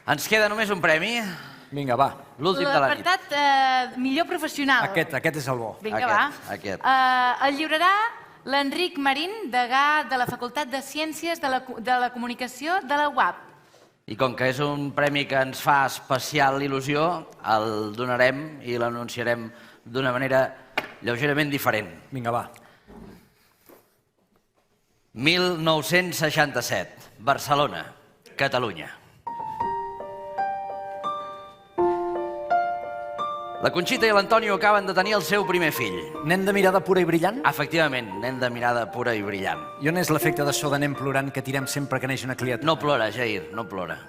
Ens queda només un premi. Vinga, va. L'últim de la nit. L'apartat millor professional. Aquest és el bo. Vinga, va. Aquest. El lliurarà l'Enric Marín, degà de la Facultat de Ciències de la Comunicació de la UAP. I com que és un premi que ens fa especial il·lusió, el donarem i l'anunciarem d'una manera lleugerament diferent. Vinga, va. 1967, Barcelona, Catalunya. La Conxita i l'Antonio acaben de tenir el seu primer fill. Nen de mirada pura i brillant? Efectivament, nen de mirada pura i brillant. I on és l'efecte d'això de nen plorant que tirem sempre que neix una criatura? No plora, Jair, no plora.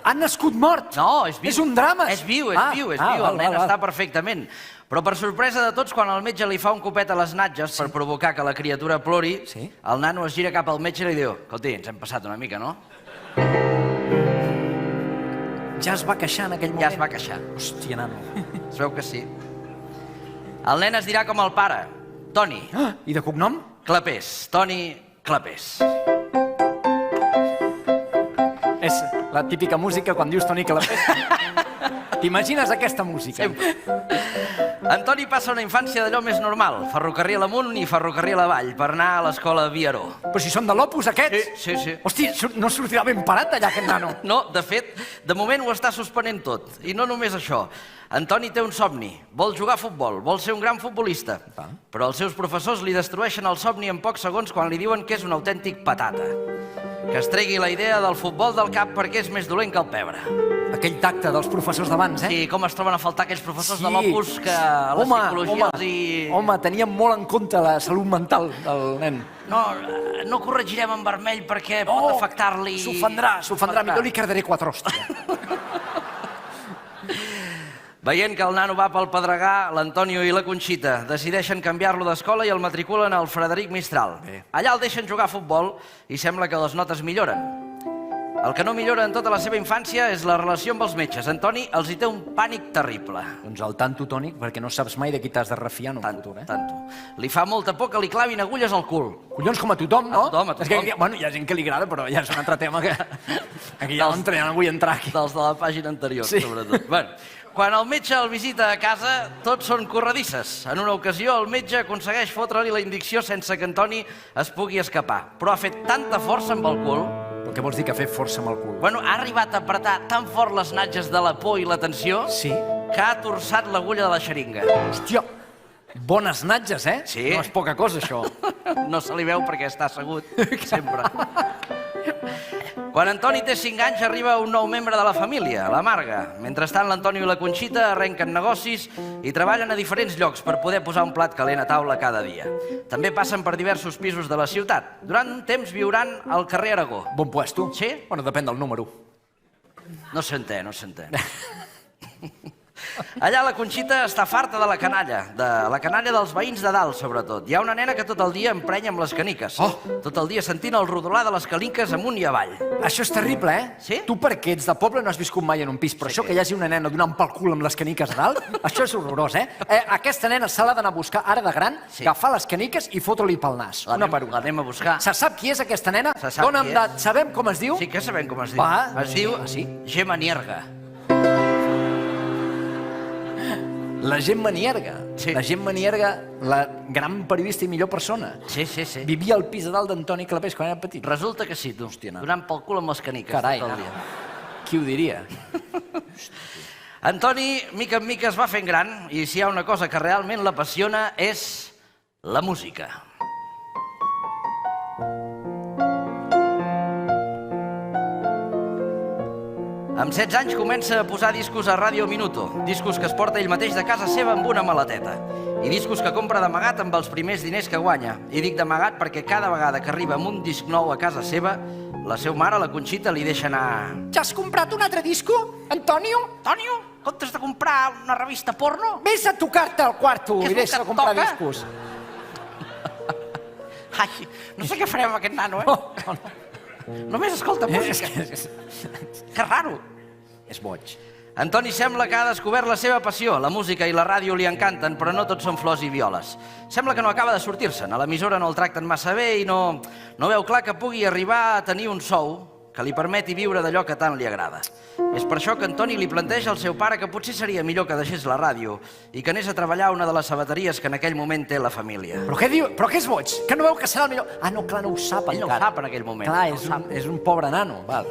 Ha nascut mort! No, és viu. És un drama! És viu, és viu. El nen està perfectament. Però per sorpresa de tots, quan el metge li fa un copet a les natges per provocar que la criatura plori, el nano es gira cap al metge i li diu: escolti, ens hem passat una mica, no? Ja es va queixar en aquell moment? Ja es va queixar. Hòstia, nano. Es veu que sí. El nen es dirà com el pare, Toni. I de cognom? Clapés, Toni Clapés. És la típica música quan dius Toni Clapés. T'imagines aquesta música? Sempre. Antoni passa una infància d'allò més normal, ferrocarril amunt i ferrocarril avall, per anar a l'escola Viaró. Però si són de l'Opus, aquests? Sí, sí. Hòstia, no sortirà ben parat allà, aquest nano. No, de fet, de moment ho està suspenent tot. I no només això. Antoni té un somni. Vol jugar a futbol, vol ser un gran futbolista. Però els seus professors li destrueixen el somni en pocs segons quan li diuen que és un autèntic patata. Que es tregui la idea del futbol del cap perquè és més dolent que el pebre. Aquell tacte dels professors d'abans, eh? Sí, com es troben a faltar aquells professors de l'Opus que a la psicologia els hi... Home, teníem molt en compte la salut mental del nen. No corregirem en vermell perquè pot afectar-li... S'ofendrà. Millor li cardaré 4 hòsties. Veient que el nano va pel Pedregà, l'Antonio i la Conxita decideixen canviar-lo d'escola i el matriculen al Frederic Mistral. Allà el deixen jugar a futbol i sembla que les notes milloren. El que no millora en tota la seva infància és la relació amb els metges. Antoni els hi té un pànic terrible. Doncs el tanto tònic, perquè no saps mai de qui t'has de refiar en un futur, eh? Tanto. Li fa molta por que li clavin agulles al cul. Collons, com a tothom, no? A tothom. És que, bueno, hi ha gent que li agrada, però ja és un altre tema que... Aquí ja no vull entrar aquí. Dels de la pàgina anterior, sobretot. Bueno, quan el metge el visita a casa, tots són corredisses. En una ocasió, el metge aconsegueix fotre-li la indicció sense que Antoni es pugui escapar. Però ha fet tanta força amb el cul... Però què vols dir que ha fet força amb el cul? Bueno, ha arribat a apretar tan fort les natges de la por i la tensió que ha torçat l'agulla de la xeringa. Hòstia, bones natges, eh? Sí. No és poca cosa, això. No se li veu perquè està assegut, sempre. Quan Antoni té 5 anys arriba un nou membre de la família, la Marga. Mentrestant, l'Antonio i la Conxita arrenquen negocis i treballen a diferents llocs per poder posar un plat calent a taula cada dia. També passen per diversos pisos de la ciutat. Durant un temps viuran al carrer Aragó. Bon puesto. Sí? Bueno, depèn del número. No s'entén, no s'entén. Allà la Conxita està farta de la canalla dels veïns de dalt, sobretot. Hi ha una nena que tot el dia emprenya amb les caniques. Tot el dia sentint el rodolar de les caniques amunt i avall. Això és terrible, eh? Sí? Tu perquè ets de poble no has viscut mai en un pis, però això que hi hagi una nena donant pel cul amb les caniques a dalt, això és horrorós, eh? Aquesta nena se l'ha d'anar a buscar ara de gran, agafar les caniques i fotre-li pel nas. Una per una. L'anem a buscar. Se sap qui és aquesta nena? Se sap qui és. Sabem com es diu? Sí que sabem com es diu. Va, es diu sí. Gemma Nierga. La Gemma Nierga. Sí. La Gemma Nierga, la gran periodista i millor persona. Sí, sí, sí. Vivia al pis de dalt d'Antoni Clapés quan era petit. Resulta que sí, tu. Hòstia, no. Donant pel cul amb les caniques. Carai, tot el dia. Qui ho diria? Antoni, mica en mica, es va fent gran i si hi ha una cosa que realment l'apassiona és la música. Amb 16 anys comença a posar discos a Radio Minuto, discos que es porta ell mateix de casa seva amb una maleteta, i discos que compra d'amagat amb els primers diners que guanya. I dic d'amagat perquè cada vegada que arriba amb un disc nou a casa seva, la seva mare, la Conxita, li deixa anar... Ja has comprat un altre disco, Antonio? Antonio, comptes de comprar una revista porno? Vés a tocar-te al quarto Què és i el deixa que de comprar toca? discos. Ai, no sé què farem amb aquest nano, eh? Només escolta música. Que raro. És boig. Antoni sembla que ha descobert la seva passió. La música i la ràdio li encanten, però no tot són flors i violes. Sembla que no acaba de sortir-se'n. A l'emissora no el tracten massa bé i no veu clar que pugui arribar a tenir un sou que li permeti viure d'allò que tant li agrada. És per això que Antoni li planteja al seu pare que potser seria millor que deixés la ràdio i que anés a treballar a una de les sabateries que en aquell moment té la família. Però què diu? Però què és boig? Que no veu que serà el millor? Ah, no, clar, no ho sap encara. Ell no ho sap en aquell moment. Clar, és un pobre nano. Val.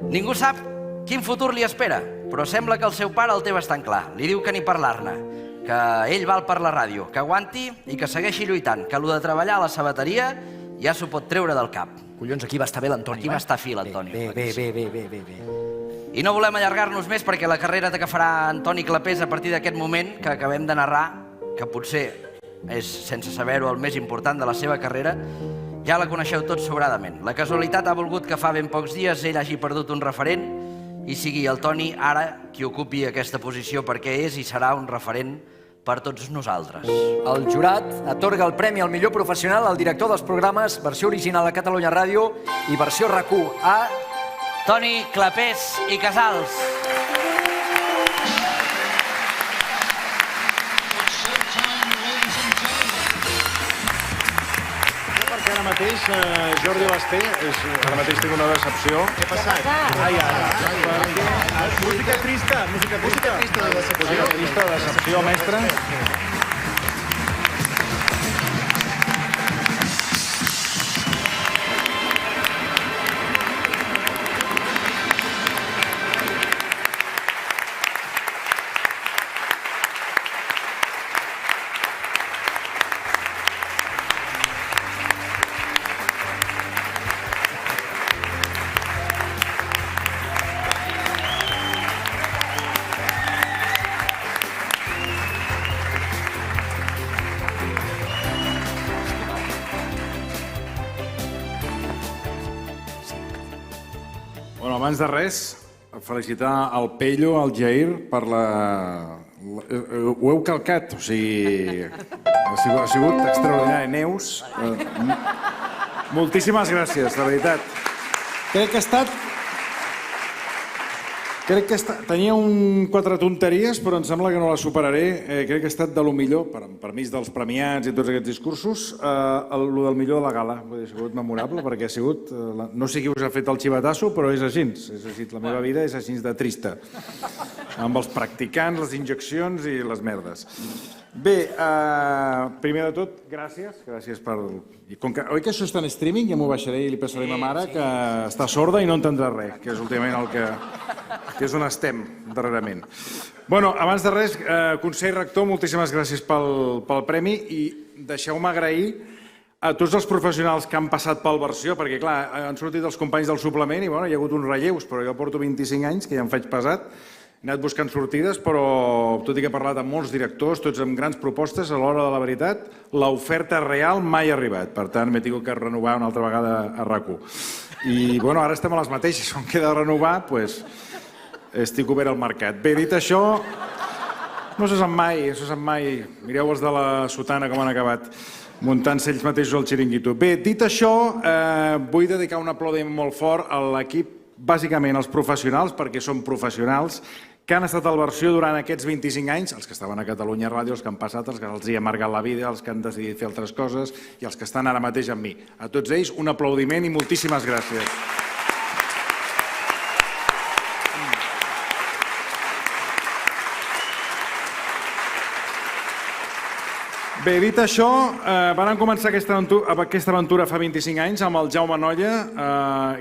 Ningú sap quin futur li espera, però sembla que el seu pare el té bastant clar. Li diu que ni parlar-ne, que ell val per la ràdio, que aguanti i que segueixi lluitant, que allò de treballar a la sabateria ja s'ho pot treure del cap. Collons, aquí va estar bé l'Antoni. Aquí va estar fi l'Antoni. Bé. I no volem allargar-nos més perquè la carrera que farà Antoni Clapés a partir d'aquest moment que acabem de narrar, que potser és, sense saber-ho, el més important de la seva carrera, ja la coneixeu tots sobradament. La casualitat ha volgut que fa ben pocs dies ell hagi perdut un referent i sigui el Toni ara qui ocupi aquesta posició perquè és i serà un referent per tots nosaltres. El jurat atorga el premi al millor professional al director dels programes versió original a Catalunya Ràdio i versió RAC1 a Toni Clapés i Casals. Perquè ara mateix Jordi Basté, ara mateix tinc una decepció. Què ha passat? Música trista de decepció, mestre. Bueno, abans de res, felicitar el Pello, el Jair, per la... Ho heu calcat, o sigui... Ha sigut extraordinari. Neus, moltíssimes gràcies, de veritat. Crec que ha estat... Tenia quatre tonteries, però em sembla que no les superaré. Crec que ha estat de lo millor, permís dels premiats i tots aquests discursos, el del millor de la gala. Ha sigut memorable, perquè ha sigut... No sé qui us ha fet el xivatasso, però és així. És així, la meva vida és així de trista. Amb els practicants, les injeccions i les merdes. Bé, primer de tot, gràcies. Gràcies per... Oi que això està en streaming? Ja m'ho baixaré i li passaré a ma mare, que està sorda i no entendrà res, que és últimament el que és on estem darrerament. Bueno, abans de res, Consell Rector, moltíssimes gràcies pel premi i deixeu-me agrair a tots els professionals que han passat pel versió, perquè clar, han sortit els companys del suplement i bueno, hi ha hagut uns relleus, però jo porto 25 anys, que ja em faig pesat, he anat buscant sortides, però tot i que he parlat amb molts directors, tots amb grans propostes, a l'hora de la veritat, l'oferta real mai ha arribat. Per tant, m'he tingut que renovar una altra vegada a RAC1. I, bueno, ara estem a les mateixes. On queda renovar, doncs, estic obert al mercat. Bé, dit això, no se sap mai. Mireu els de la sotana com han acabat, muntant-se ells mateixos el xiringuito. Bé, dit això, vull dedicar un aplaudiment molt fort a l'equip, bàsicament als professionals, perquè són professionals, que han estat al versió durant aquests 25 anys, els que estaven a Catalunya Ràdio, els que han passat, els que els hi ha marcat la vida, els que han decidit fer altres coses i els que estan ara mateix amb mi. A tots ells, un aplaudiment i moltíssimes gràcies. Bé, dit això, vam començar aquesta aventura fa 25 anys amb el Jaume Nolla,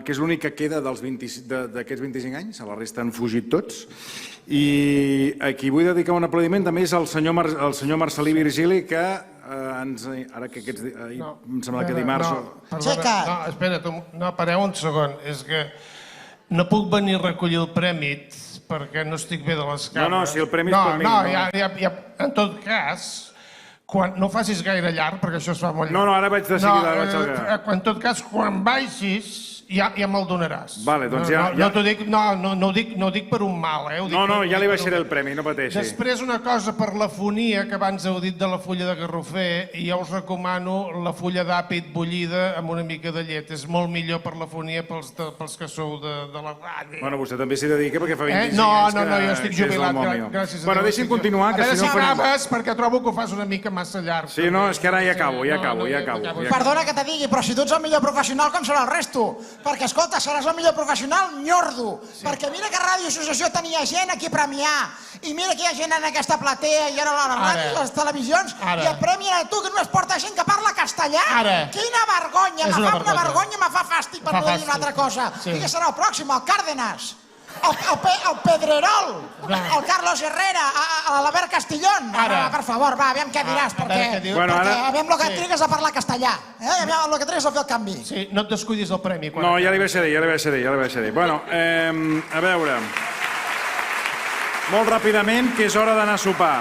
que és l'únic que queda d'aquests 25 anys, a la resta han fugit tots. I a qui vull dedicar un aplaudiment també és el senyor Marcelí Virgili, que ara que aquests... Em sembla que dimarts... No, espera't, no, pareu un segon. És que no puc venir a recollir el premi perquè no estic bé de les cames. No, si el premi és per mi. No, en tot cas... No facis gaire llarg, perquè això es fa molt llarg. No, ara vaig de seguida. En tot cas, quan baixis, ja me'l donaràs. Vale, doncs ja... No ho dic per un mal, eh? No, ja li baixaré el premi, no pateixi. Després una cosa per la fonia, que abans heu dit de la fulla de garrofer, i ja us recomano la fulla d'àpid bullida amb una mica de llet. És molt millor per la fonia pels que sou de la ràdio. Bueno, vostè també s'hi dedica perquè fa 25 anys que... No, jo estic jubilat, gràcies a Déu. Bueno, deixi'm continuar, que si no... A veure si acabes, perquè trobo que ho fas una mica massa llarg. Sí, no, és que ara ja acabo. Perdona que te digui, però si tu ets el millor professional, com serà el resto? perquè, escolta, seràs el millor professional, nyordo, perquè mira que Ràdio Associació tenia gent aquí a premiar, i mira que hi ha gent en aquesta platea, i ara les ràdios, les televisions, i et premien a tu, que només porta gent que parla castellà. Quina vergonya, me fa una vergonya, me fa fàstic per no dir una altra cosa. I què serà el pròxim? El Cárdenas. El Pedrerol, el Carlos Herrera, l'Albert Castillón. Per favor, va, aviam què diràs, perquè aviam el que trigues a parlar castellà. Aviam el que trigues a fer el canvi. Sí, no et descuidis del premi. No, ja li vaig a dir. Bueno, a veure, molt ràpidament, que és hora d'anar a sopar.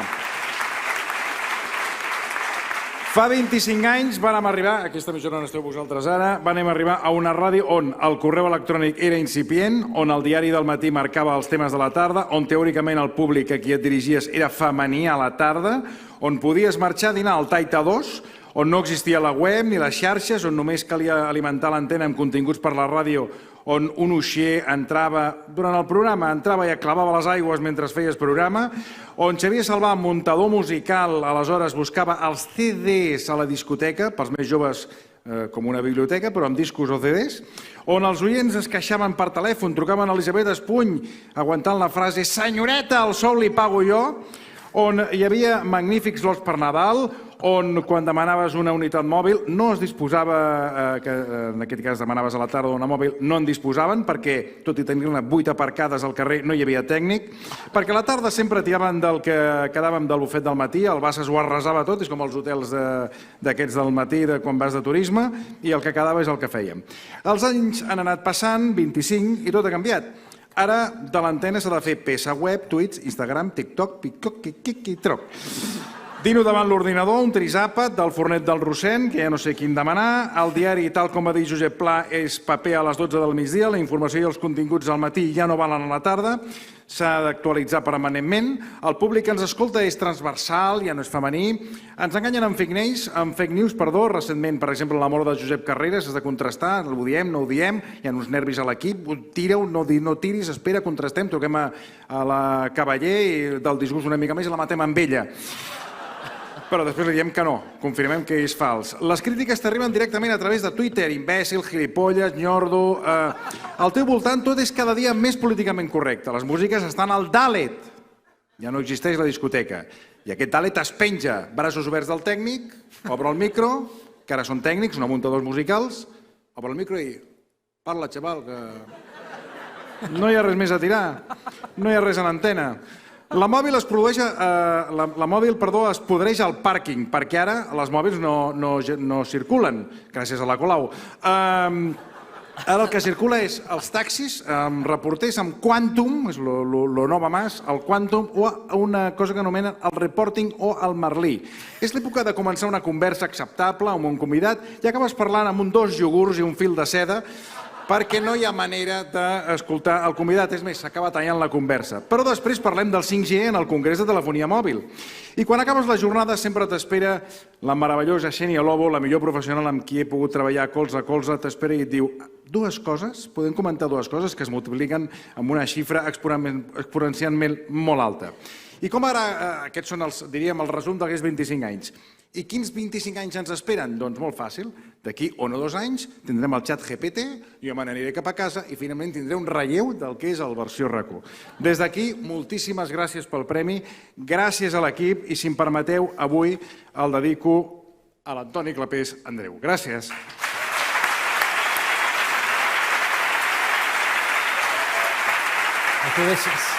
Fa 25 anys vàrem arribar, aquesta mitja hora on esteu vosaltres ara, vàrem arribar a una ràdio on el correu electrònic era incipient, on el diari del matí marcava els temes de la tarda, on teòricament el públic a qui et dirigies era femení a la tarda, on podies marxar a dinar al Taita 2, on no existia la web ni les xarxes, on només calia alimentar l'antena amb continguts per la ràdio, on un uixier entrava durant el programa, entrava i aclavava les aigües mentre feies programa, on Xavier Salvà, muntador musical, aleshores buscava els CDs a la discoteca, pels més joves com una biblioteca, però amb discos o CDs, on els oients es queixaven per telèfon, trucaven a Elisabet Espuny, aguantant la frase «Senyoreta, el sou li pago jo», on hi havia magnífics lots per Nadal, on quan demanaves una unitat mòbil no es disposava, que en aquest cas demanaves a la tarda una mòbil, no en disposaven perquè, tot i tenir-ne 8 aparcades al carrer, no hi havia tècnic, perquè a la tarda sempre tiraven del que quedàvem de l'ofet del matí, el Bassas ho arrasava tot, és com els hotels d'aquests del matí quan vas de turisme, i el que quedava és el que fèiem. Els anys han anat passant, 25, i tot ha canviat. Ara de l'antena s'ha de fer peça web, tuits, Instagram, TikTok, Picoc. Dino davant l'ordinador, un trisàpat del fornet del Rossent, que ja no sé quin demanar. El diari, tal com va dir Josep Pla, és paper a les 12 del migdia. La informació i els continguts al matí ja no valen a la tarda. S'ha d'actualitzar permanentment. El públic que ens escolta és transversal, ja no és femení. Ens enganyen amb fake news, recentment, per exemple, la mort de Josep Carreras, has de contrastar, ho diem, no ho diem, hi ha uns nervis a l'equip, tira-ho, no tiris, espera, contrastem, truquem a la Cavaller i del disgust una mica més i la matem amb ella. Però després li diem que no, confirmem que és fals. Les crítiques t'arriben directament a través de Twitter, imbècil, gilipolles, nyordo... Al teu voltant tot és cada dia més políticament correcte. Les músiques estan al Dalet. Ja no existeix la discoteca. I aquest Dalet es penja, braços oberts del tècnic, obre el micro, que ara són tècnics, no muntadors musicals, obre el micro i... Parla, xaval, que... No hi ha res més a tirar. No hi ha res a l'antena. La mòbil es podreix al pàrquing, perquè ara les mòbils no circulen, gràcies a la Colau. Ara el que circula és els taxis amb reporters amb Quantum, és lo nova más, el Quantum, o una cosa que anomenen el reporting o el Merlí. És l'època de començar una conversa acceptable amb un convidat i acabes parlant amb dos iogurts i un fil de seda, perquè no hi ha manera d'escoltar el convidat. És més, s'acaba tallant la conversa. Però després parlem del 5G en el Congrés de Telefonia Mòbil. I quan acabes la jornada sempre t'espera la meravellosa Xènia Lobo, la millor professional amb qui he pogut treballar colze a colze, t'espera i et diu dues coses, podem comentar dues coses que es multipliquen amb una xifra exponencialment molt alta. I com ara, aquests són, diríem, el resum d'aquests 25 anys. I quins 25 anys ens esperen? Doncs molt fàcil. D'aquí 1 o 2 anys tindrem el xat GPT, jo me n'aniré cap a casa i finalment tindré un relleu del que és el versió RAC1. Des d'aquí, moltíssimes gràcies pel premi, gràcies a l'equip i, si em permeteu, avui el dedico a l'Antoni Clapés Andreu. Gràcies. Aquí deixes.